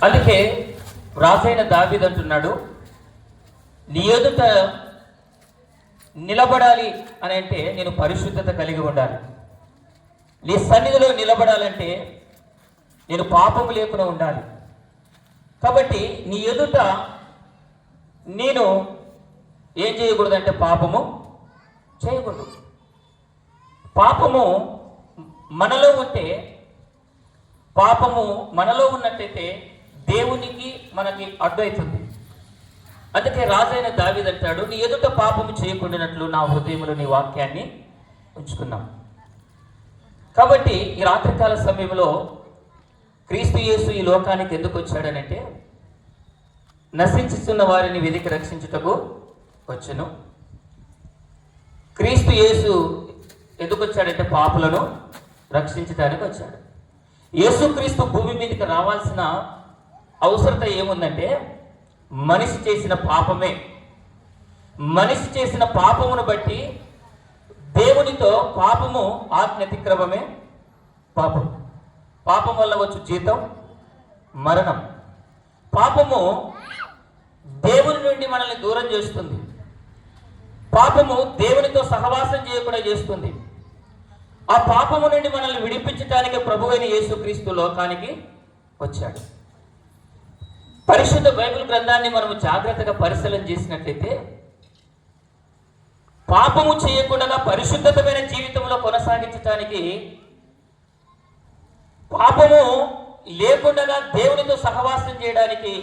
అందుకే రాజైన దావీదు అంటున్నాడు, నీ ఎదుట నిలబడాలి అని అంటే నేను పరిశుద్ధత కలిగి ఉండాలి. నీ సన్నిధిలో నిలబడాలంటే నేను పాపము లేకుండా ఉండాలి. కాబట్టి నీ ఎదుట నేను ఏం చేయకూడదంటే పాపము చేయకూడదు. పాపము మనలో ఉంటే, పాపము మనలో ఉన్నట్టయితే దేవునికి మనకి అడ్డు అవుతుంది. అందుకే రాజైన దావీదు అంటాడు, నీ ఎదుట పాపము చేయకుండానట్లు నా హృదయంలో నీ వాక్యాన్ని ఉంచుకున్నాం. కాబట్టి ఈ రాత్రికాల సమయంలో క్రీస్తు యేసు ఈ లోకానికి ఎందుకు వచ్చాడనంటే, నశించుతున్న వారిని వెదికి రక్షించుటకు వచ్చెను. క్రీస్తు యేసు ఎందుకు వచ్చాడంటే పాపులను రక్షించడానికి వచ్చాడు. యేసుక్రీస్తు భూమి మీదకి రావాల్సిన అవసరత ఏముందంటే, మనిషి చేసిన పాపమే. మనిషి చేసిన పాపమును బట్టి దేవునితో పాపము ఆజ్ఞాతిక్రమమే పాపం. పాపం వల్ల వచ్చు జీతం మరణం. పాపము దేవుని నుండి మనల్ని దూరం చేస్తుంది. పాపము దేవునితో సహవాసం చేయకుండా చేస్తుంది. ఆ పాపము నుండి మనల్ని విడిపించడానికి ప్రభువైన యేసుక్రీస్తు లోకానికి వచ్చాడు. పరిశుద్ధ బైబిల్ గ్రంథాన్ని మనము జాగ్రత్తగా పరిశీలన చేసినట్లయితే, పాపము చేయకుండా పరిశుద్ధమైన జీవితంలో కొనసాగించడానికి, పాపము లేకుండా దేవునితో సహవాసం చేయడానికి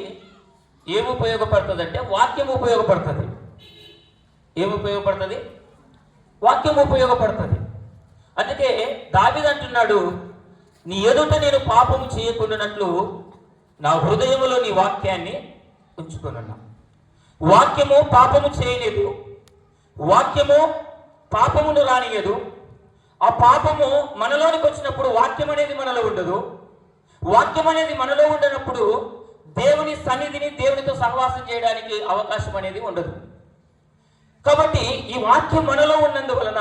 ఏమి ఉపయోగపడుతుంది అంటే వాక్యం ఉపయోగపడుతుంది. ఏమి ఉపయోగపడుతుంది? వాక్యం ఉపయోగపడుతుంది. అందుకే దావీదు అంటున్నాడు, నీ ఎదుట నేను పాపము చేయకుండానట్లు నా హృదయములో నీ వాక్యాన్ని ఉంచుకున్నా. వాక్యము పాపము చేయలేదు. వాక్యము పాపమును రానియదు. ఆ పాపము మనలోనికి వచ్చినప్పుడు వాక్యం అనేది మనలో ఉండదు. వాక్యం అనేది మనలో ఉండనప్పుడు దేవుని సన్నిధిని, దేవునితో సహవాసం చేయడానికి అవకాశం అనేది ఉండదు. కాబట్టి ఈ వాక్యం మనలో ఉన్నందువలన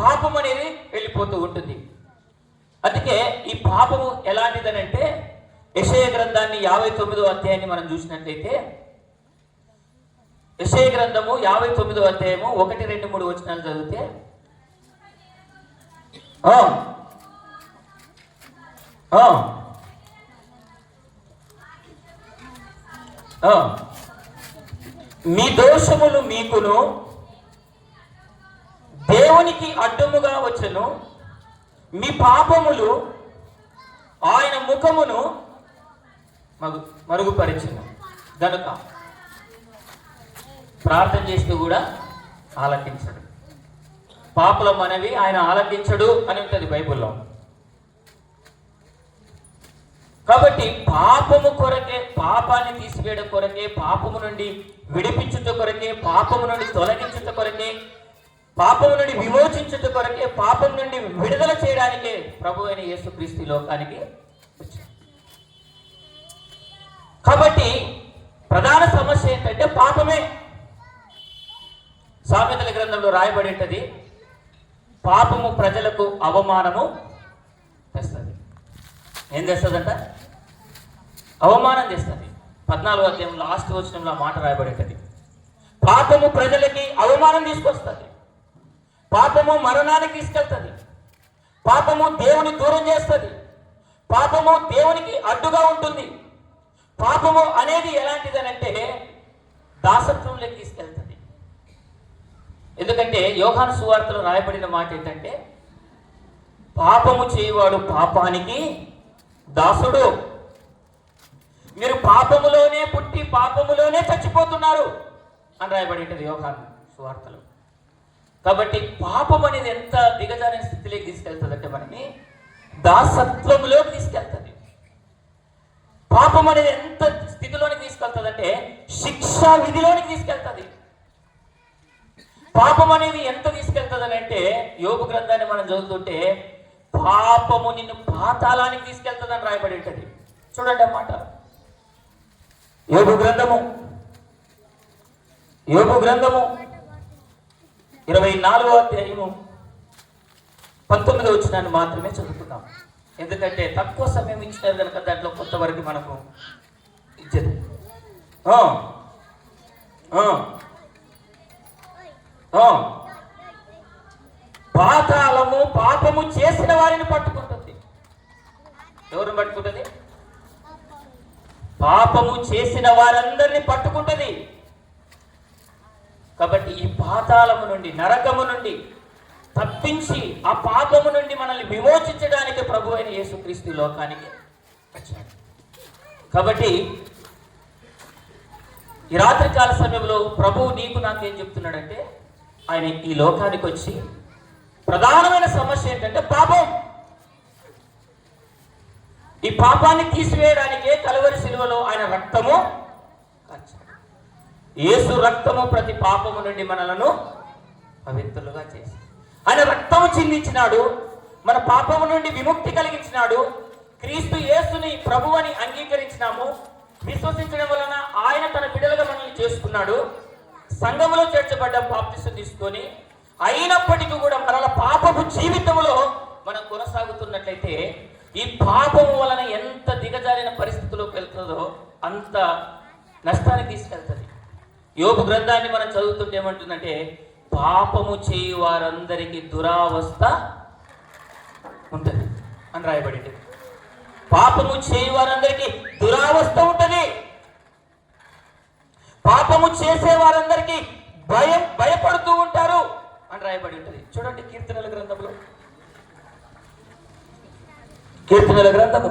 పాపం అనేది వెళ్ళిపోతూ ఉంటుంది. అందుకే ఈ పాపము ఎలాంటిదనంటే, యెషయా గ్రంథాన్ని 59వ అధ్యాయాన్ని మనం చూసినట్లయితే, యెషయా గ్రంథము 59వ అధ్యాయము 1, 2, 3 వచనాలు చదివితే, మీ దోషములు మీకును దేవునికి అడ్డముగా వచ్చెను, మీ పాపములు ఆయన ముఖమును మరుగుపరిచెను గనుక ప్రార్థన చేస్తూ కూడా ఆలకించడు. పాపుల మనవి ఆయన ఆలకించడు అని ఉంటుంది బైబిల్లో. కాబట్టి పాపము కొరకే, పాపాన్ని తీసివేయడం కొరకే, పాపము నుండి విడిపించుట కొరకే, పాపము నుండి తొలగించుట కొరకే, పాపము నుండి విమోచించుట కొరకే, పాపం నుండి విడుదల చేయడానికే ప్రభు అయిన యేసుక్రీస్తు లోకానికి వచ్చాడు. కాబట్టి ప్రధాన సమస్య ఏంటంటే పాపమే. సామెతల గ్రంథంలో రాయబడేటది, పాపము ప్రజలకు అవమానము తెస్తుంది. ఏం తెస్తుందంట? అవమానం చేస్తుంది. 14వ అధ్యాయం లాస్ట్ వచనంలో మాట రాయబడేటది, పాపము ప్రజలకి అవమానం తీసుకొస్తుంది. పాపము మరణానికి తీసుకెళ్తుంది. పాపము దేవుని దూరం చేస్తుంది. పాపము దేవునికి అడ్డుగా ఉంటుంది. పాపము అనేది ఎలాంటిదనంటే దాసత్వంలోకి తీసుకెళ్తుంది. ఎందుకంటే యోహాను సువార్తలో రాయబడిన మాట ఏంటంటే, పాపము చేయవాడు పాపానికి దాసుడు. మీరు పాపములోనే పుట్టి పాపములోనే చచ్చిపోతున్నారు అని రాయబడి యోహాను సువార్తలో. కాబట్టి పాపం అనేది ఎంత దిగజారిన స్థితిలోకి తీసుకెళ్తుంది అంటే మనని దాసత్వంలోకి తీసుకెళ్తుంది. పాపం అనేది ఎంత స్థితిలోనికి తీసుకెళ్తుంది అంటే శిక్షా విధిలోనికి తీసుకెళ్తుంది. పాపం అనేది ఎంత తీసుకెళ్తుంది అని అంటే, యోబు గ్రంథాన్ని మనం చదువుతుంటే, పాపము నిన్ను పాతాళానికి తీసుకెళ్తుంది అని రాయబడి ఉంటుంది. చూడండి అన్నమాట. యోబు గ్రంథము 24వ అధ్యాయము 19వ వచనాన్ని మాత్రమే చదువుతున్నాం. ఎందుకంటే తక్కువ సమయం ఇచ్చినారు కనుక దాంట్లో కొంతవరకు మనకు ఇచ్చేది. పాతాళము పాపము చేసిన వారిని పట్టుకుంటుంది. ఎవరిని పట్టుకుంటుంది? పాపము చేసిన వారందరినీ పట్టుకుంటుంది. కాబట్టి ఈ పాతాళము నుండి, నరకము నుండి తప్పించి ఆ పాపము నుండి మనల్ని విమోచించడానికి ప్రభు అయిన యేసుక్రీస్తు లోకానికి వచ్చాడు. కాబట్టి ఈ రాత్రికాల సమయంలో ప్రభువు నీకు నాకేం చెప్తున్నాడంటే, ఆయన ఈ లోకానికి వచ్చి ప్రధానమైన సమస్య ఏంటంటే పాపం. ఈ పాపాన్ని తీసివేయడానికే కలువరి శిలువలో ఆయన రక్తము కార్చాడు. యేసు రక్తము ప్రతి పాపము నుండి మనలను పవిత్రులుగా చేసి ఆయన రక్తము చిందించినాడు. మన పాపము నుండి విముక్తి కలిగించినాడు. క్రీస్తు యేసుని ప్రభువని అంగీకరించినాము. విశ్వసించడం వలన ఆయన తన బిడ్డలుగా మనల్ని చేసుకున్నాడు. సంఘములో చేర్చబడ్డ బాప్తిసం తీసుకొని అయినప్పటికీ కూడా మరల పాపపు జీవితంలో మనం కొనసాగుతున్నట్లయితే ఈ పాపము వలన ఎంత దిగజారిన పరిస్థితిలోకి వెళ్తుందో అంత నష్టాన్ని తీసుకెళ్తుంది. యోబు గ్రంథాన్ని మనం చదువుతుంటే ఏమంటుందంటే, పాపము చేయు వారందరికీ దురావస్థ ఉంటుంది అని రాయబడింది. పాపము చేయు వారందరికీ దురావస్థ ఉంటుంది. పాపము చేసే వారందరికీ భయపడుతూ ఉంటారు అని రాయబడి ఉంటుంది. చూడండి కీర్తనల గ్రంథంలో, కీర్తనల గ్రంథము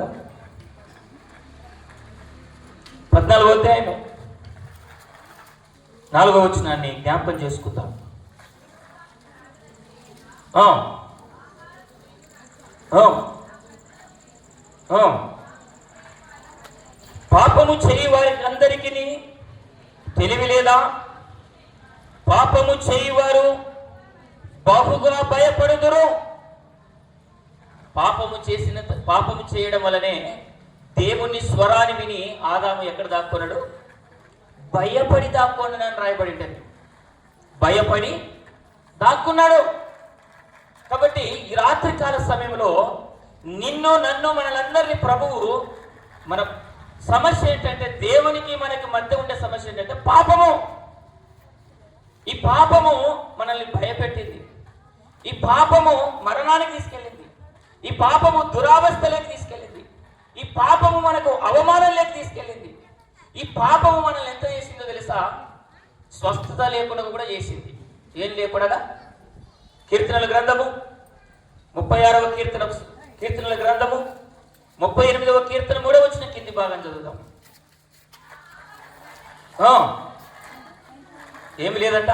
14వ అధ్యాయము 4వ వచనాన్ని జ్ఞాపకం చేసుకుందాం. పాపము చేయి వారికి అందరికీ తెలివి లేదా? పాపము చేయువారు బహుగా భయపడుదురు. పాపము చేయడం వలనే దేవుని స్వరాన్ని విని ఆదాము ఎక్కడ దాక్కున్నాడు? భయపడి దాక్కున్నాడు అని రాయబడి ఉంటుంది. భయపడి దాక్కున్నాడు. కాబట్టి ఈ రాత్రికాల సమయంలో నిన్ను నన్ను మనలందరినీ ప్రభువు, మన సమస్య ఏంటంటే దేవునికి మనకి మధ్య ఉండే సమస్య ఏంటంటే పాపము. ఈ పాపము మనల్ని భయపెట్టింది. ఈ పాపము మరణానికి తీసుకెళ్ళింది. ఈ పాపము దురావస్థలోకి తీసుకెళ్ళింది. ఈ పాపము మనకు అవమానంలోకి తీసుకెళ్ళింది. ఈ పాపము మనల్ని ఎంత చేసిందో తెలుసా? స్వస్థత లేకుండా కూడా చేసింది. ఏం లేకుండా? కీర్తనల గ్రంథము 36వ కీర్తనల గ్రంథము 38వ కీర్తన 3వ వచనం కింది భాగం చదువుదాం. ఏమి లేదంట?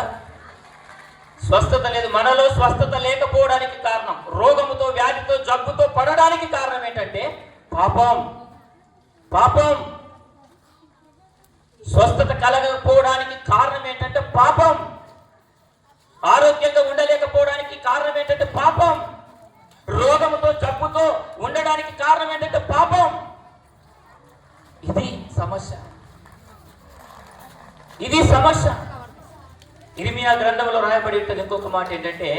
స్వస్థత లేదు. మనలో స్వస్థత లేకపోవడానికి కారణం, రోగముతో, వ్యాధితో, జబ్బుతో పడడానికి కారణం ఏంటంటే పాపం. పాపం. స్వస్థత కలగకపోవడానికి కారణం ఏంటంటే పాపం. ఆరోగ్యంగా ఉండలేకపోవడానికి కారణం ఏంటంటే పాపం. రోగముతో, జబ్బుతో ఉండడానికి కారణం ఏంటంటే పాపం. ఇది సమస్య. ఇది సమస్య. ఇర్మియా గ్రంథంలో రాయబడి ఉంటుంది ఇంకొక మాట ఏంటంటే,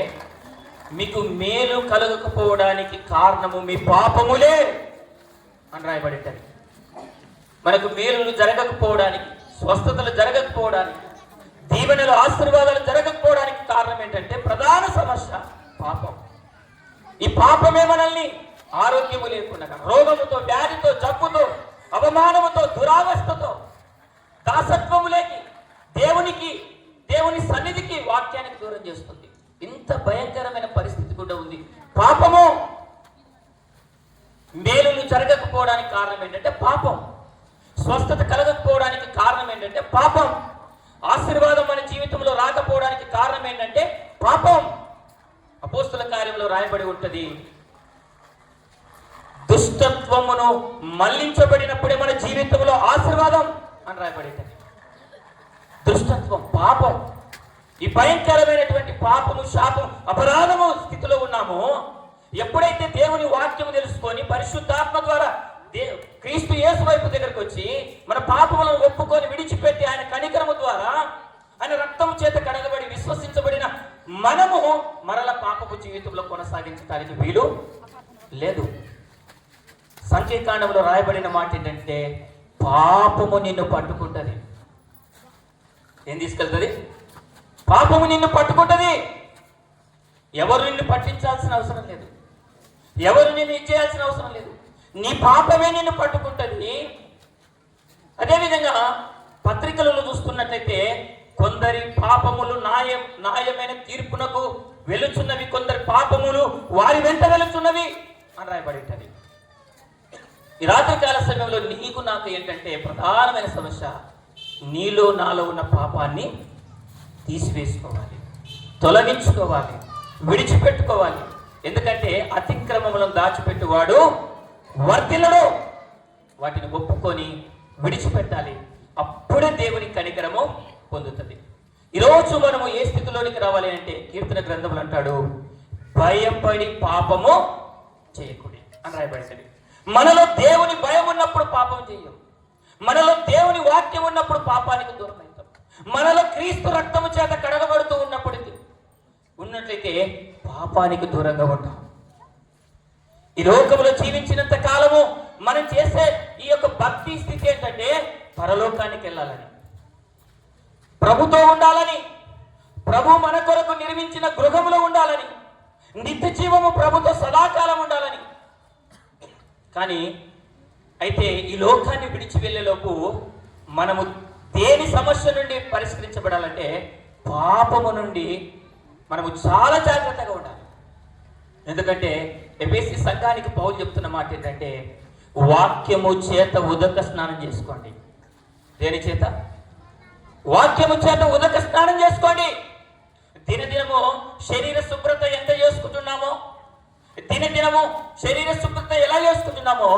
మీకు మేలు కలగకపోవడానికి కారణము మీ పాపములే అని రాయబడి ఉంటుంది. మనకు మేలులు జరగకపోవడానికి, స్వస్థతలు జరగకపోవడానికి, దీవెనలు, ఆశీర్వాదాలు జరగకపోవడానికి కారణం ఏంటంటే ప్రధాన సమస్య పాపం. ఈ పాపమే మనల్ని ఆరోగ్యము లేకుండా రోగముతో, వ్యాధితో, జబ్బుతో, అవమానముతో, దురావస్థతో, దాసత్వములేకి, దేవుని సన్నిధికి, వాక్యానికి దూరం చేస్తుంది. ఇంత భయంకరమైన పరిస్థితి కూడా ఉంది పాపము. మేలులు జరగకపోవడానికి కారణం ఏంటంటే పాపం. స్వస్థత కలగకపోవడానికి కారణం ఏంటంటే పాపం. ఆశీర్వాదం మన జీవితంలో రాకపోవడానికి కారణం ఏంటంటే పాపం. అపోస్తుల కార్యంలో రాయబడి ఉంటుంది, దుష్టత్వమును మళ్లించబడినప్పుడే మన జీవితంలో ఆశీర్వాదం అని రాయబడి ఉంటుంది. దుష్టత్వం, పాపం, ఈ భయంకరమైనటువంటి పాపము, శాపం, అపరాధము స్థితిలో ఉన్నామో, ఎప్పుడైతే దేవుని వాక్యము తెలుసుకొని పరిశుద్ధాత్మ ద్వారా క్రీస్తు యేసు వైపు దగ్గరకు వచ్చి మన పాపములను ఒప్పుకొని విడిచిపెట్టి ఆయన కనికరము ద్వారా ఆయన రక్తము చేత కడగబడి విశ్వసించబడిన మనము మరల పాపపు జీవితంలో కొనసాగించడానికి వీలు లేదు. సంఖ్యాకాండంలో రాయబడిన మాట ఏంటంటే, పాపము నిన్ను పట్టుకుంటది. ఏం తీసుకెళ్తుంది? పాపము నిన్ను పట్టుకుంటది. ఎవరు నిన్ను పట్టించాల్సిన అవసరం లేదు, ఎవరు నిన్ను ఇచ్చేయాల్సిన అవసరం లేదు. నీ పాపమే నిన్ను పట్టుకుంటది. అదేవిధంగా పత్రికలలో చూస్తున్నట్లయితే కొందరి పాపములు న్యాయమైన తీర్పునకు వెలుచున్నవి, కొందరి పాపములు వారి వెంట వెలుచున్నవి అని రాయబడి ఉంటుంది. ఈ రాత్రికాల సమయంలో నీకు నాకు ఏంటంటే ప్రధానమైన సమస్య, నీలో నాలో ఉన్న పాపాన్ని తీసివేసుకోవాలి, తొలగించుకోవాలి, విడిచిపెట్టుకోవాలి. ఎందుకంటే అతిక్రమములను దాచిపెట్టువాడు వర్ధిల్లడు. వాటిని ఒప్పుకొని విడిచిపెట్టాలి. అప్పుడే దేవుని కనికరము పొందుతుంది. ఈరోజు మనము ఏ స్థితిలోనికి రావాలి అంటే కీర్తన గ్రంథములు అంటాడు, భయపడి పాపము చేయకూడదు అని రాయబడింది. మనలో దేవుని భయం ఉన్నప్పుడు పాపం చేయం. మనలో దేవుని వాక్యం ఉన్నప్పుడు పాపానికి దూరం అవుతాం. మనలో క్రీస్తు రక్తము చేత కడగబడుతూ ఉన్నట్లయితే పాపానికి దూరంగా ఉంటాం. ఈ లోకంలో జీవించినంత కాలము మనం చేసే ఈ యొక్క భక్తి స్థితి ఏంటంటే పరలోకానికి వెళ్ళాలని, ప్రభుతో ఉండాలని, ప్రభు మన కొరకు నిర్మించిన గృహములో ఉండాలని, నిత్య జీవము ప్రభుతో సదాకాలం ఉండాలని. కానీ అయితే ఈ లోకాన్ని విడిచి వెళ్ళేలోపు మనము దేని సమస్య నుండి పరిష్కరించబడాలంటే పాపము నుండి మనము చాలా జాగ్రత్తగా ఉండాలి. ఎందుకంటే ఎఫెసీ సంఘానికి పౌలు చెప్తున్న మాట ఏంటంటే వాక్యము చేత ఉదక స్నానం చేసుకోండి. దేని చేత? వాక్యము చేత ఉదక స్నానం చేసుకోండి. దినదినము శరీర శుభ్రత ఎంత చేసుకుంటున్నామో, దినదినము శరీర శుభ్రత ఎలా చేసుకుంటున్నామో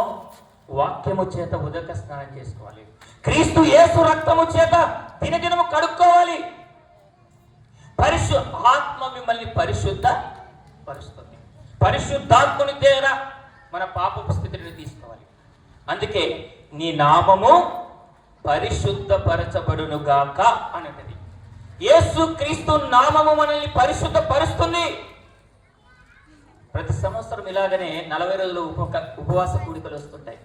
వాక్యము చేత ఉదక స్నానం చేసుకోవాలి. క్రీస్తు యేసు రక్తము చేత దినదినము కడుక్కోవాలి. ఆత్మ మిమ్మల్ని పరిశుద్ధ పరుస్తుంది. పరిశుద్ధాత్ముని ద్వారా మన పాపపు స్థితిని తీసుకోవాలి. అందుకే నీ నామము పరిశుద్ధపరచబడునుగాక అనేది. యేసు క్రీస్తు నామము మనల్ని పరిశుద్ధపరుస్తుంది. ప్రతి సంవత్సరం ఇలాగనే 40 రోజులు ఉపవాస కూడికలు వస్తుంటాయి.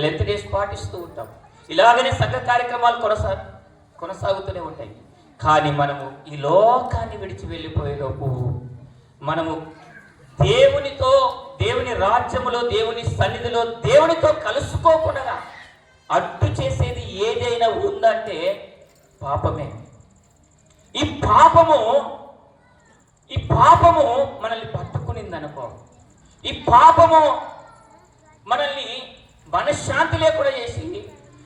లెంత్ డేస్ పాటిస్తూ ఉంటాం. ఇలాగనే సంఘ కార్యక్రమాలు కొనసాగుతూనే ఉంటాయి. కానీ మనము ఈ లోకాన్ని విడిచి వెళ్ళిపోయేలోపు మనము దేవునితో, దేవుని రాజ్యములో, దేవుని సన్నిధిలో దేవునితో కలుసుకోకుండా అడ్డు చేసేది ఏదైనా ఉందంటే పాపమే. ఈ పాపము మనల్ని పట్టుకునిందనుకో, ఈ పాపము మనల్ని మనశ్శాంతి లేకుండా చేసి,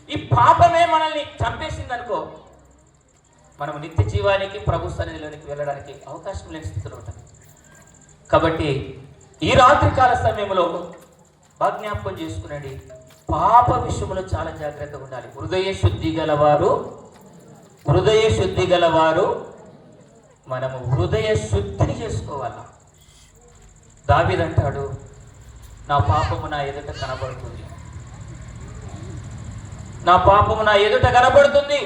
ఈ పాపమే మనల్ని చంపేసిందనుకో, మనం నిత్య జీవానికి ప్రభు సన్నిధిలోనికి వెళ్ళడానికి అవకాశం లేని స్థితిలో ఉంటాం. కాబట్టి ఈ రాత్రికాల సమయంలో జ్ఞాపకం చేసుకునండి, పాప విషయంలో చాలా జాగ్రత్తగా ఉండాలి. హృదయ శుద్ధి గలవారు మనము హృదయ శుద్ధిని చేసుకోవాలి. దావీదంటాడు, నా పాపము నా ఎదుట కనబడుతుంది, నా పాపము నా ఎదుట కనబడుతుంది,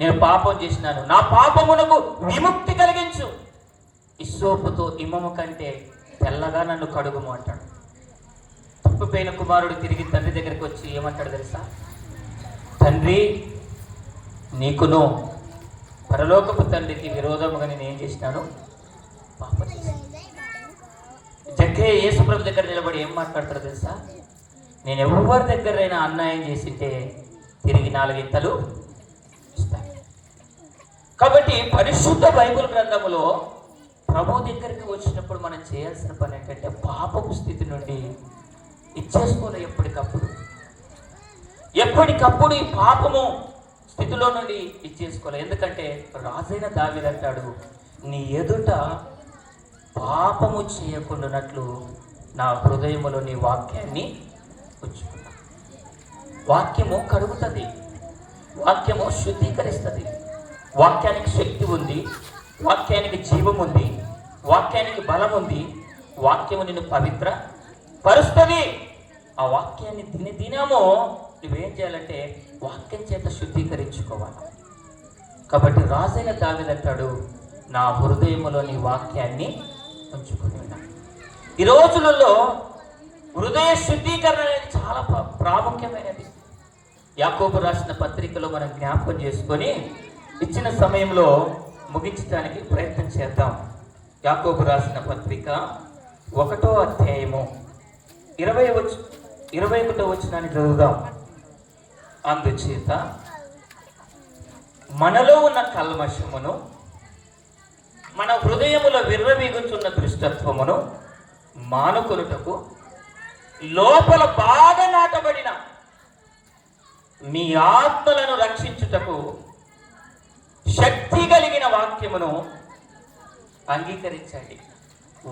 నేను పాపం చేసినాను, నా పాపమునకు విముక్తి కలిగించు, ఇస్సోపుతో ఇమ్మము కంటే తెల్లగా నన్ను కడుగుము అంటాడు. తప్పిపోయిన కుమారుడు తిరిగి తండ్రి దగ్గరికి వచ్చి ఏమంటాడు తెలుసా? తండ్రి, నీకును పరలోకపు తండ్రికి విరోధముగా నేను ఏం చేసినాను? పాపం చేశాను. జక్కే యేసుప్రభు దగ్గర నిలబడి ఏం మాట్లాడతాడు తెలుసా? నేను ఎవరి దగ్గరైనా అన్యాయం చేసింటే తిరిగి 4 ఇంతలు ఇస్తాను. కాబట్టి పరిశుద్ధ బైబిల్ గ్రంథములో ప్రభు దగ్గరికి వచ్చినప్పుడు మనం చేయాల్సిన పని ఏంటంటే పాపపు స్థితి నుండి ఇచ్చేసుకోవాలి. ఎప్పటికప్పుడు ఈ పాపము స్థితిలో నుండి ఇచ్చేసుకోవాలి. ఎందుకంటే రాజైన దావీదు అంటాడు, నీ ఎదుట పాపము చేయకుండానట్లు నా హృదయములో నీ వాక్యాన్ని ఉంచుకున్నా. వాక్యము కడుగుతుంది, వాక్యము శుద్ధీకరిస్తుంది. వాక్యానికి శక్తి ఉంది, వాక్యానికి జీవం ఉంది, వాక్యానికి బలం ఉంది. వాక్యము నిన్ను పవిత్ర పరుస్తుంది. ఆ వాక్యాన్ని దినదినము నువ్వేం చేయాలంటే వాక్యం చేత శుద్ధీకరించుకోవాలి. కాబట్టి రాజైన దావీదు అంటాడు, నా హృదయములో నీ వాక్యాన్ని ఉంచుకుని ఉన్నా. ఈ రోజులలో హృదయ శుద్ధీకరణ అనేది చాలా ప్రాముఖ్యమైనది. యాకోబు రాసిన పత్రికలో మనం జ్ఞాపకం చేసుకొని ఇచ్చిన సమయంలో ముగించడానికి ప్రయత్నం చేద్దాం. యాకోబు రాసిన పత్రిక 1వ అధ్యాయము 21వ వచనాన్ని చదువుదాం. అందుచేత మనలో ఉన్న కల్మషమును, మన హృదయములో విర్రవీగుచున్న దుష్టత్వమును మానుకొనుటకు లోపల బాగా నాటబడిన మీ ఆత్మలను రక్షించుటకు శక్తి కలిగిన వాక్యమును అంగీకరించండి.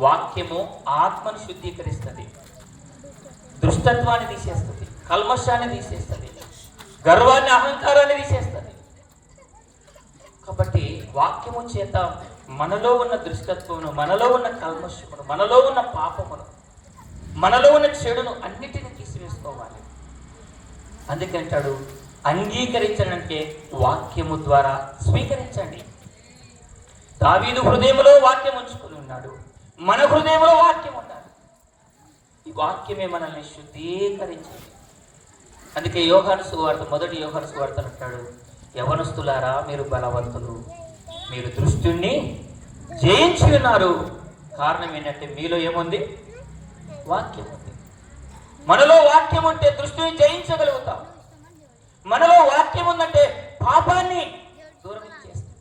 వాక్యము ఆత్మను శుద్ధీకరిస్తుంది, దుష్టత్వాన్ని తీసేస్తుంది, కల్మషాన్ని తీసేస్తుంది, గర్వాన్ని అహంకారాన్ని తీసేస్తుంది. కాబట్టి వాక్యము చేత మనలో ఉన్న దుష్టత్వమును, మనలో ఉన్న కల్మషమును, మనలో ఉన్న పాపమును, మనలో ఉన్న చెడును అన్నిటిని తీసివేసుకోవాలి. అందుకంటాడు అంగీకరించడానికి వాక్యము ద్వారా స్వీకరించండి. దావీదు హృదయంలో వాక్యం ఉంచుకుని ఉన్నాడు, మన హృదయంలో వాక్యం ఉండాలి. ఈ వాక్యమే మనల్ని శుద్ధీకరించింది. అందుకే యోహాను సువార్త, మొదటి యోహాను సువార్త అంటాడు, యవనస్తులారా మీరు బలవంతులు, మీరు దృష్టిని జయించి ఉన్నారు. కారణం ఏంటంటే మీలో ఏముంది? వాక్యం ఉంది. మనలో వాక్యం ఉంటే దృష్టిని జయించగలుగుతాం. మనలో వాక్యం ఉందంటే పాపాన్ని దూరం చేస్తాం.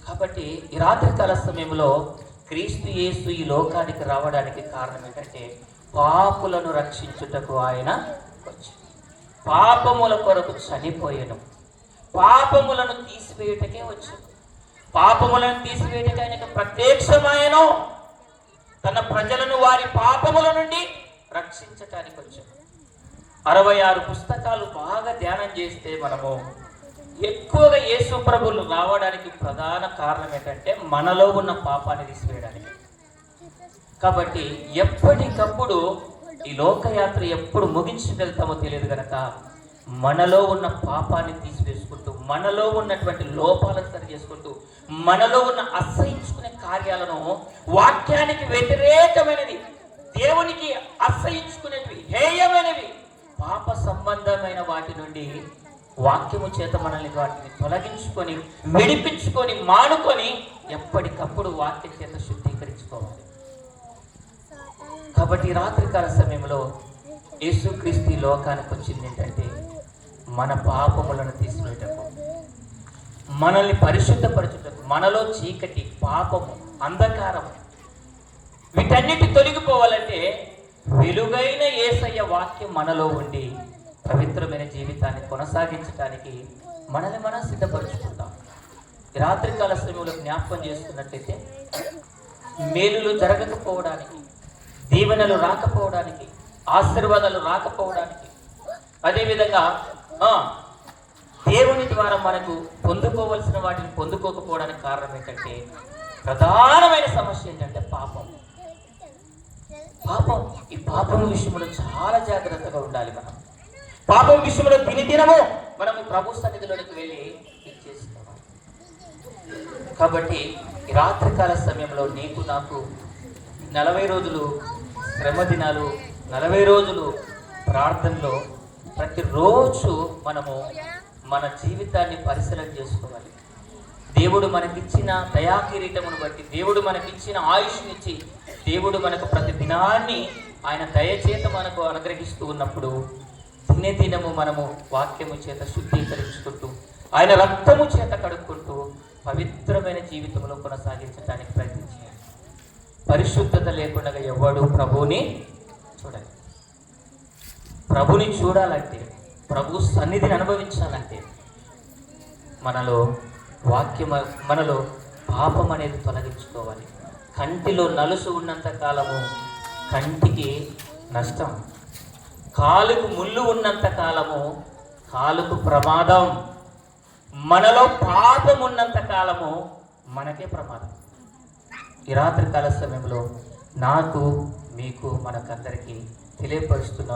కాబట్టి ఈ రాత్రికాల సమయంలో క్రీస్తు యేసు ఈ లోకానికి రావడానికి కారణం ఏంటంటే పాపులను రక్షించుటకు ఆయన వచ్చి పాపముల కొరకు చనిపోయాను, పాపములను తీసివేయటకే వచ్చాను. పాపములను తీసివేయటకే ఆయనకు ప్రత్యక్షమాయను, తన ప్రజలను వారి పాపముల నుండి రక్షించటానికి వచ్చాను. 66 పుస్తకాలు బాగా ధ్యానం చేస్తే మనము ఎక్కువగా యేసు ప్రభువులు రావడానికి ప్రధాన కారణం ఏంటంటే మనలో ఉన్న పాపాన్ని తీసివేయడానికి. కాబట్టి ఎప్పటికప్పుడు ఈ లోకయాత్ర ఎప్పుడు ముగించి వెళ్తామో తెలియదు కనుక మనలో ఉన్న పాపాన్ని తీసివేసుకుంటూ, మనలో ఉన్నటువంటి లోపాలను సరి చేసుకుంటూ, మనలో ఉన్న అసహించుకునే కార్యాలను, వాక్యానికి వ్యతిరేకమైనది, దేవునికి అసహించుకునేవి, హేయమైనవి, పాప సంబంధమైన వాటి నుండి వాక్యము చేత మనల్ని వాటిని తొలగించుకొని, విడిపించుకొని, మానుకొని ఎప్పటికప్పుడు వాక్యం చేత శుద్ధీకరించుకోవాలి. కాబట్టి రాత్రికాల సమయంలో యేసుక్రీస్తు లోకానికి వచ్చింది ఏంటంటే మన పాపములను తీసివేయటకు, మనల్ని పరిశుద్ధపరచుటకు, మనలో చీకటి, పాపము, అంధకారం వీటన్నిటి తొలగిపోవాలంటే వెలుగైన యేసయ్య వాక్యం మనలో ఉండి పవిత్రమైన జీవితాన్ని కొనసాగించడానికి మనల్ని మనం సిద్ధపరచుకుంటాం. రాత్రికాల సమయంలో జ్ఞాపకం చేసుకున్నట్లయితే మేలులు జరగకపోవడానికి, దీవెనలు రాకపోవడానికి, ఆశీర్వాదాలు రాకపోవడానికి, అదేవిధంగా దేవుని ద్వారా మనకు పొందుకోవలసిన వాటిని పొందుకోకపోవడానికి కారణం ఏంటంటే ప్రధానమైన సమస్య ఏంటంటే పాపం. ఈ పాపం విషయంలో చాలా జాగ్రత్తగా ఉండాలి. మనం పాపం విషయంలో దినదినము మనం ప్రభు సన్నిధిలోకి వెళ్ళి చేసుకోవాలి. కాబట్టి ఈ రాత్రికాల సమయంలో నీకు నాకు 40 రోజులు శ్రమ దినాలు, 40 రోజులు ప్రార్థనలో ప్రతిరోజు మనము మన జీవితాన్ని పరిశీలన చేసుకోవాలి. దేవుడు మనకిచ్చిన దయాకిరీటమును బట్టి, దేవుడు మనకిచ్చిన ఆయుష్నిచ్చి, దేవుడు మనకు ప్రతి దినాన్ని ఆయన దయచేత మనకు అనుగ్రహిస్తూ ఉన్నప్పుడు దినదినము మనము వాక్యము చేత శుద్ధీకరించుకుంటూ, ఆయన రక్తము చేత కడుక్కుంటూ పవిత్రమైన జీవితంలో కొనసాగించడానికి ప్రయత్నించాలి. పరిశుద్ధత లేకుండా ఎవడు ప్రభువుని చూడాలి. ప్రభుని చూడాలంటే, ప్రభు సన్నిధిని అనుభవించాలంటే మనలో మనలో పాపం అనేది తొలగించుకోవాలి. కంటిలో నలుసు ఉన్నంత కాలము కంటికి నష్టం, కాలుకు ముళ్ళు ఉన్నంత కాలము కాలుకు ప్రమాదం, మనలో పాపం ఉన్నంత కాలము మనకే ప్రమాదం. ఈ రాత్రికాల సమయంలో నాకు, మీకు, మనకందరికీ తెలియపరుస్తున్న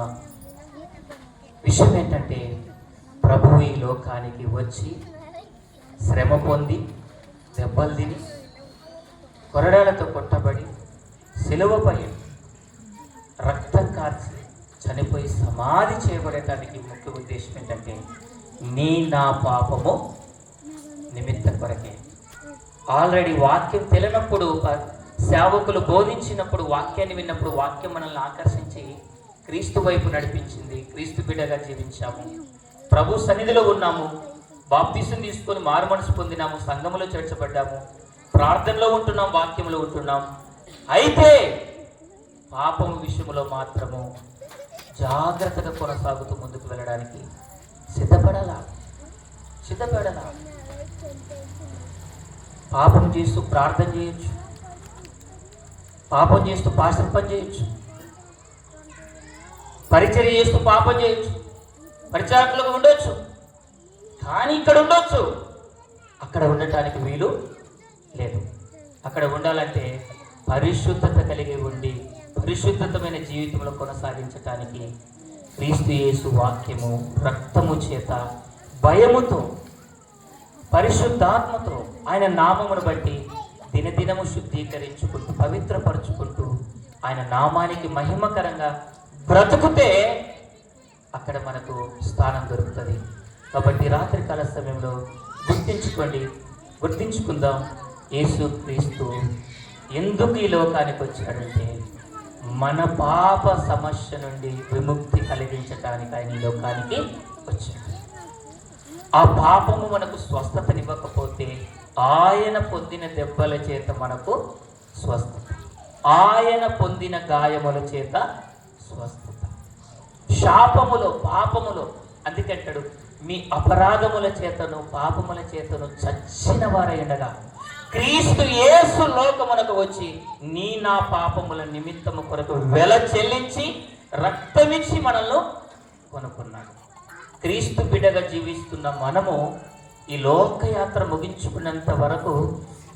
విషయం ఏంటంటే ప్రభువు ఈ లోకానికి వచ్చి శ్రమ పొంది, దెబ్బలు తిని, కొరడాలతో కొట్టబడి, సిలువపై రక్తం కార్చి చనిపోయి సమాధి చేయబడటానికి ముఖ్య ఉద్దేశం ఏంటంటే నా పాపము నిమిత్తం కొరకే. ఆల్రెడీ వాక్యం తెలియనప్పుడు, సేవకులు బోధించినప్పుడు, వాక్యాన్ని విన్నప్పుడు వాక్యం మనల్ని ఆకర్షించి క్రీస్తు వైపు నడిపించింది. క్రీస్తు బిడ్డగా జీవించాము, ప్రభు సన్నిధిలో ఉన్నాము, బాప్తిసం తీసుకొని మారుమనసు పొందినాము, సంఘములో చేర్చబడ్డాము, ప్రార్థనలో ఉంటున్నాం, వాక్యంలో ఉంటున్నాం. అయితే పాపము విషయంలో మాత్రము జాగ్రత్తగా కొనసాగుతూ ముందుకు వెళ్ళడానికి సిద్ధపడాలా. పాపం చేస్తూ ప్రార్థన చేయొచ్చు, పాపం చేస్తూ పాస్టర్ పని చేయొచ్చు, పరిచర్య చేస్తూ పాపం చేయొచ్చు, పరిచారకులుగా ఉండొచ్చు. కానీ ఇక్కడ ఉండొచ్చు, అక్కడ ఉండటానికి వీలు లేదు. అక్కడ ఉండాలంటే పరిశుద్ధత కలిగి ఉండి పరిశుద్ధతమైన జీవితంలో కొనసాగించటానికి క్రీస్తు యేసు వాక్యము రక్తము చేత, భయముతో, పరిశుద్ధాత్మతో, ఆయన నామమును బట్టి దినదినము శుద్ధీకరించుకుంటూ పవిత్రపరుచుకుంటూ ఆయన నామానికి మహిమకరంగా బ్రతుకుతే అక్కడ మనకు స్థానం దొరుకుతుంది. కాబట్టి రాత్రికాల సమయంలో గుర్తించుకుందాం, యేసు క్రీస్తు ఎందుకు ఈ లోకానికి వచ్చాడంటే మన పాప సమస్య నుండి విముక్తి కలిగించడానికి ఆయన ఈ లోకానికి వచ్చాడు. ఆ పాపము మనకు స్వస్థతనివ్వకపోతే ఆయన పొందిన దెబ్బల చేత మనకు స్వస్థత, ఆయన పొందిన గాయముల చేత స్వస్థత. శాపములో, పాపములో, అందుకంటాడు మీ అపరాధముల చేతను పాపముల చేతను చచ్చిన వారైండగా క్రీస్తు యేసు లోకమునకు వచ్చి నా పాపముల నిమిత్తము కొరకు వెల చెల్లించి రక్తమిచ్చి మనల్ని కొనుక్కున్నాడు. క్రీస్తు బిడ్డగా జీవిస్తున్న మనము ఈ లోకయాత్ర ముగించుకున్నంత వరకు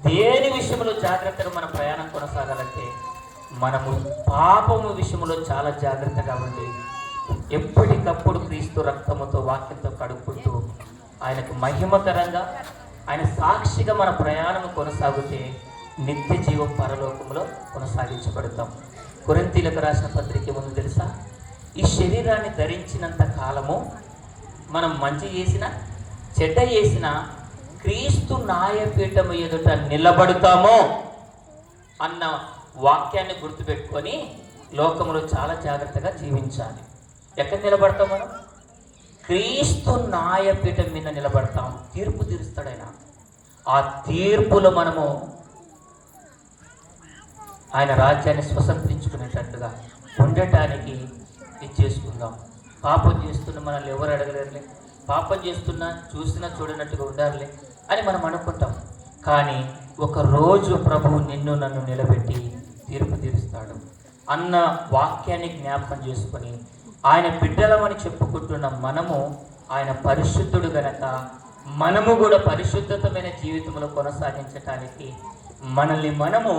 దేని విషయంలో జాగ్రత్తగా మన ప్రయాణం కొనసాగాలంటే మనము పాపము విషయంలో చాలా జాగ్రత్తగా ఉండి ఎప్పటికప్పుడు క్రీస్తు రక్తముతో, వాక్యంతో కడుక్కుంటూ ఆయనకు మహిమకరంగా, ఆయన సాక్షిగా మన ప్రయాణం కొనసాగితే నిత్య జీవం పరలోకంలో కొనసాగించబడతాం. కొరింథీయులకు రాసిన పత్రిక ముందు తెలుసా, ఈ శరీరాన్ని ధరించినంత కాలము మనం మంచి చేసిన చెడ్డ చేసిన క్రీస్తు న్యాయపీఠము ఎదుట నిలబడతామో అన్న వాక్యాన్ని గుర్తుపెట్టుకొని లోకంలో చాలా జాగ్రత్తగా జీవించాలి. ఎక్కడ నిలబడతాం మనం? క్రీస్తు న్యాయపీఠం మీద నిలబడతాం. తీర్పు తీరుస్తాడు ఆయన. ఆ తీర్పులో మనము ఆయన రాజ్యాన్ని స్వతంత్రించుకునేటట్టుగా ఉండటానికి ఇది చేసుకుందాం. పాపం చేస్తున్న మనల్ని ఎవరు అడగలేరులే, పాపం చేస్తున్నా చూసినా చూడనట్టుగా ఉండాలిలే అని మనం అనుకుంటాం. కానీ ఒకరోజు ప్రభువు నిన్ను నన్ను నిలబెట్టి తీర్పు తీరుస్తాడు అన్న వాక్యాన్ని జ్ఞాపకం చేసుకొని ఆయన బిడ్డలమని చెప్పుకుంటున్న మనము ఆయన పరిశుద్ధుడు గనక మనము కూడా పరిశుద్ధతమైన జీవితంలో కొనసాగించటానికి మనల్ని మనము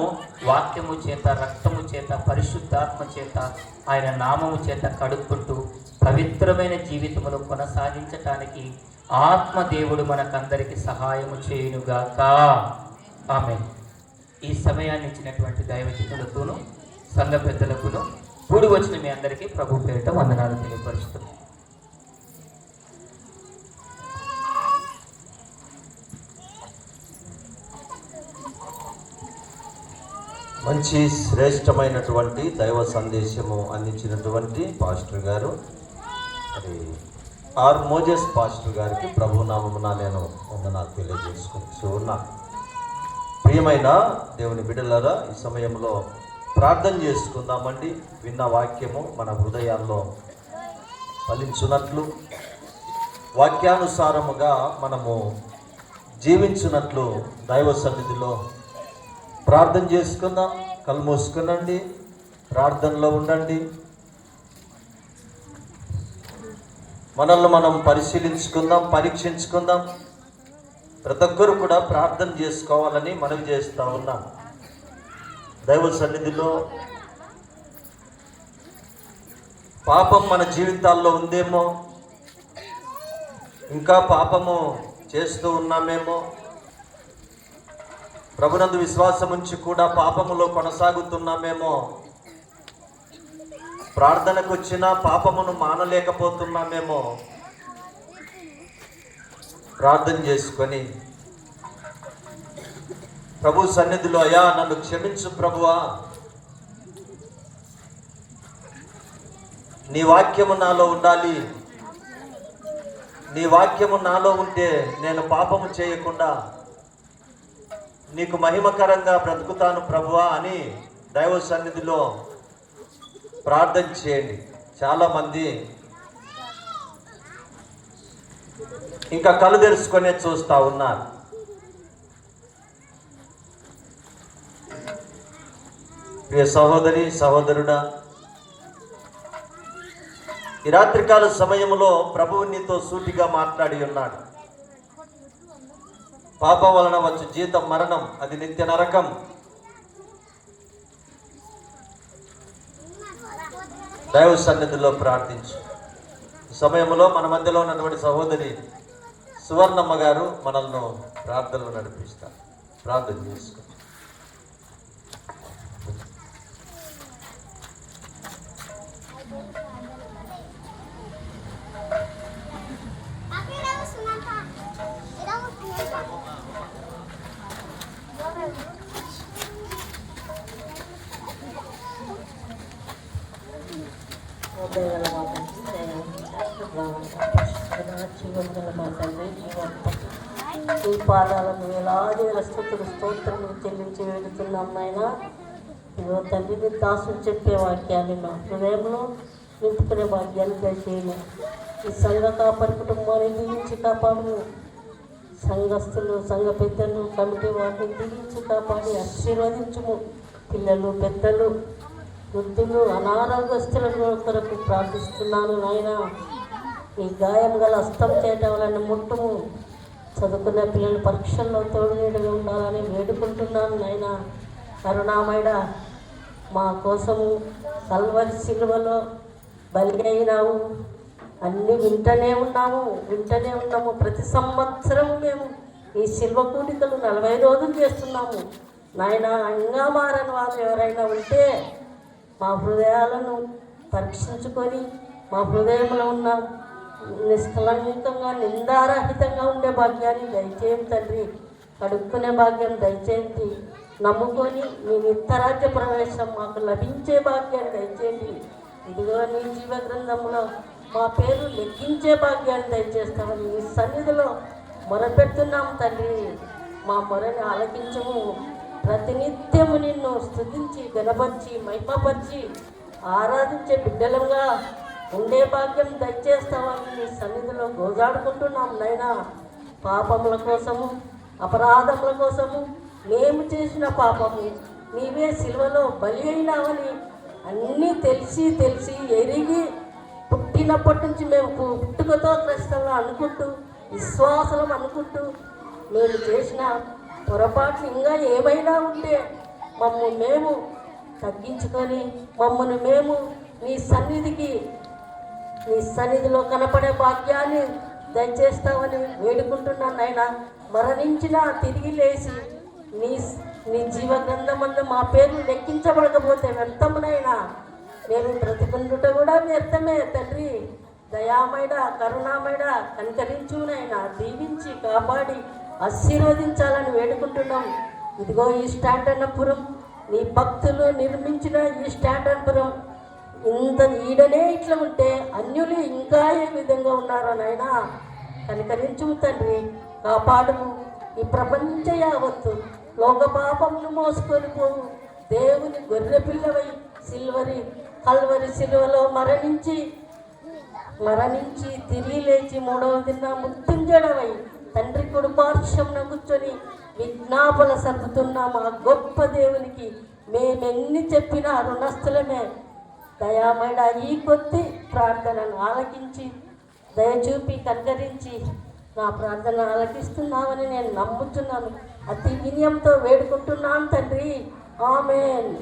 వాక్యము చేత, రక్తము చేత, పరిశుద్ధాత్మ చేత, ఆయన నామము చేత కడుక్కుంటూ పవిత్రమైన జీవితంలో కొనసాగించటానికి ఆత్మదేవుడు మనకందరికీ సహాయము చేయునుగాక. ఆమేన్. ఈ సమయాన్ని ఇచ్చినటువంటి దైవజనులకును సంఘ పెద్దలకును కూడి వచ్చిన మీ అందరికీ ప్రభు పేరిట వందనాలు తెలియపరుస్తున్నాను. మంచి శ్రేష్టమైనటువంటి దైవ సందేశము అందించినటువంటి పాస్టర్ గారు, మరి ఆర్ మోజెస్ పాస్టర్ గారికి ప్రభునామమున నేను వందనాలు తెలియజేసుకుంటూ ఉన్నా. ప్రియమైన దేవుని బిడ్డలారా, ఈ సమయంలో ప్రార్థన చేసుకుందామండి. విన్న వాక్యము మన హృదయాల్లో ఫలించున్నట్లు, వాక్యానుసారముగా మనము జీవించున్నట్లు దైవ సన్నిధిలో ప్రార్థన చేసుకుందాం. కళ్ళు మూసుకునండి, ప్రార్థనలో ఉండండి. మనల్ని మనం పరిశీలించుకుందాం, పరీక్షించుకుందాం. ప్రతి ఒక్కరు కూడా ప్రార్థన చేసుకోవాలని మనవి చేస్తూ ఉన్నాం. దైవ సన్నిధిలో పాపం మన జీవితాల్లో ఉందేమో, ఇంకా పాపము చేస్తూ ఉన్నామేమో, ప్రభునందు విశ్వాసం ఉంచి కూడా పాపములో కొనసాగుతున్నామేమో, ప్రార్థనకు వచ్చిన పాపమును మానలేకపోతున్నామేమో. ప్రార్థన చేసుకొని ప్రభు సన్నిధిలో, అయ్యా నన్ను క్షమించు ప్రభువా, నీ వాక్యము నాలో ఉండాలి, నీ వాక్యము నాలో ఉంటే నేను పాపము చేయకుండా నీకు మహిమకరంగా బ్రతుకుతాను ప్రభువా అని దైవ సన్నిధిలో ప్రార్థన చేయండి. చాలామంది ఇంకా కళ్ళు తెరుచుకొనే చూస్తూ ఉన్నారు. ప్రియ సహోదరి సహోదరుడా, ఈ రాత్రికాల సమయంలో ప్రభువు నీతో సూటిగా మాట్లాడి ఉన్నాడు. పాపం వలన వచ్చు జీతం మరణం, అది నిత్య నరకం. దైవ సన్నిధిలో ప్రార్థించు. ఈ సమయంలో మన మధ్యలో ఉన్నటువంటి సహోదరి సువర్ణమ్మ గారు మనల్ని ప్రార్థనలు నడిపిస్తారు. ప్రార్థన చేసుకో. ఈ పాదాలకు వేలాది స్థుతులు స్తోత్రములు చెల్లించి వేడుతున్నాం నాయన. ఇదిగో తండ్రి, నీ దాసులు చెప్పే వాక్యాన్ని మా హృదయంలో నింపుకునే భాగ్యాన్ని దయచేయము. ఈ సంఘ కాపరి కుటుంబాన్ని దీవించి కాపాడు. సంఘస్థులు, సంఘ పెద్దలు, కమిటీ వాటిని దీవించి కాపాడి ఆశీర్వదించుము. పిల్లలు, పెద్దలు, వృద్ధులు, అనారోగ్యస్తుల కొరకు ప్రార్థిస్తున్నాను నాయన. ఈ గాయం గల హస్తం చేయటం వలన ముట్టుము. చదువుకున్న పిల్లలు పరీక్షల్లో తోడునీడుగా ఉండాలని వేడుకుంటున్నాను నాయన. కరుణామయుడ, మా కోసము కల్వరి సిలువలో బలి అయినావు. అన్నీ వింటనే ఉన్నాము. ప్రతి సంవత్సరం మేము ఈ శిల్వ కూడికలు 40 రోజులు చేస్తున్నాము నాయన. ఇంకా మారని వారు ఎవరైనా ఉంటే మా హృదయాలను పరీక్షించుకొని మా హృదయంలో ఉన్న నిష్కలంకంగా నిందారహితంగా ఉండే భాగ్యాన్ని దయచేయండి తండ్రి. కడుక్కునే భాగ్యం దయచేయండి. నమ్ముకొని మీ నిత్యరాజ్య ప్రవేశం మాకు లభించే భాగ్యాన్ని దయచేయండి. ఇదిగో నీ జీవ గ్రంథంలో మా పేరు లెక్కించే భాగ్యాన్ని దయచేస్తామని మీ సన్నిధిలో మొరపెడుతున్నాము తండ్రి. మా మొరని ఆలకించము. ప్రతినిత్యము నిన్ను స్తుతించి గణపరిచి మహిమపరిచి ఆరాధించే బిడ్డలంగా ఉండే భాగ్యం దయచేస్తామని మీ సన్నిధిలో గోజాడుకుంటున్నాం నైనా. పాపముల కోసము, అపరాధముల కోసము, మేము చేసిన పాపము నీవే సిలువలో బలి అయినావని అన్నీ తెలిసి ఎరిగి పుట్టినప్పటి నుంచి మేము పుట్టుకతో క్రైస్తవులు అనుకుంటూ, విశ్వాసం అనుకుంటూ, మేము చేసిన పొరపాట్లు ఇంకా ఏమైనా ఉంటే మమ్మల్ని మేము తగ్గించుకొని మమ్మల్ని మేము నీ సన్నిధిలో కనపడే భాగ్యాన్ని దయచేస్తామని వేడుకుంటున్నాను నాయనా. మరణించినా తిరిగి లేచి నీ జీవ గ్రంథమందు మా పేరు లెక్కించబడకపోతే వ్యర్థమునైనా మేము బ్రతికుండుట కూడా వ్యర్థమే తండ్రి. దయామయుడ, కరుణామయుడ, కనికరించునైనా దీవించి కాపాడి ఆశీర్వదించాలని వేడుకుంటున్నాం. ఇదిగో ఈ స్టాండర్నపురం నీ భక్తులు నిర్మించిన ఈ స్టాండర్నపురం ఇంత ఈడనే ఇట్లా ఉంటే అన్యులు ఇంకా ఏ విధంగా ఉన్నారో నాయనా. కనికరించు తండ్రి, కాపాడుము. ఈ ప్రపంచ యావత్తు లోక పాపమును మోసుకొని పోవు దేవుని గొర్రె పిల్లవై కల్వరి సిలువలో మరణించి తిరిగి లేచి 3వ దిన మృత్యుంజడవై తండ్రి కుడి పార్శ్వమున కూర్చొని విజ్ఞాపన సర్పుతున్న మా గొప్ప దేవునికి మేమెన్ని చెప్పినా రుణస్థులమే. దయామయుడ, ఈ కొద్ది ప్రార్థనను ఆలకించి దయచూపి కనికరించి నా ప్రార్థన ఆలకిస్తున్నామని నేను నమ్ముతున్నాను. అతి వినయంతో వేడుకుంటున్నాను తండ్రి. ఆమేన్.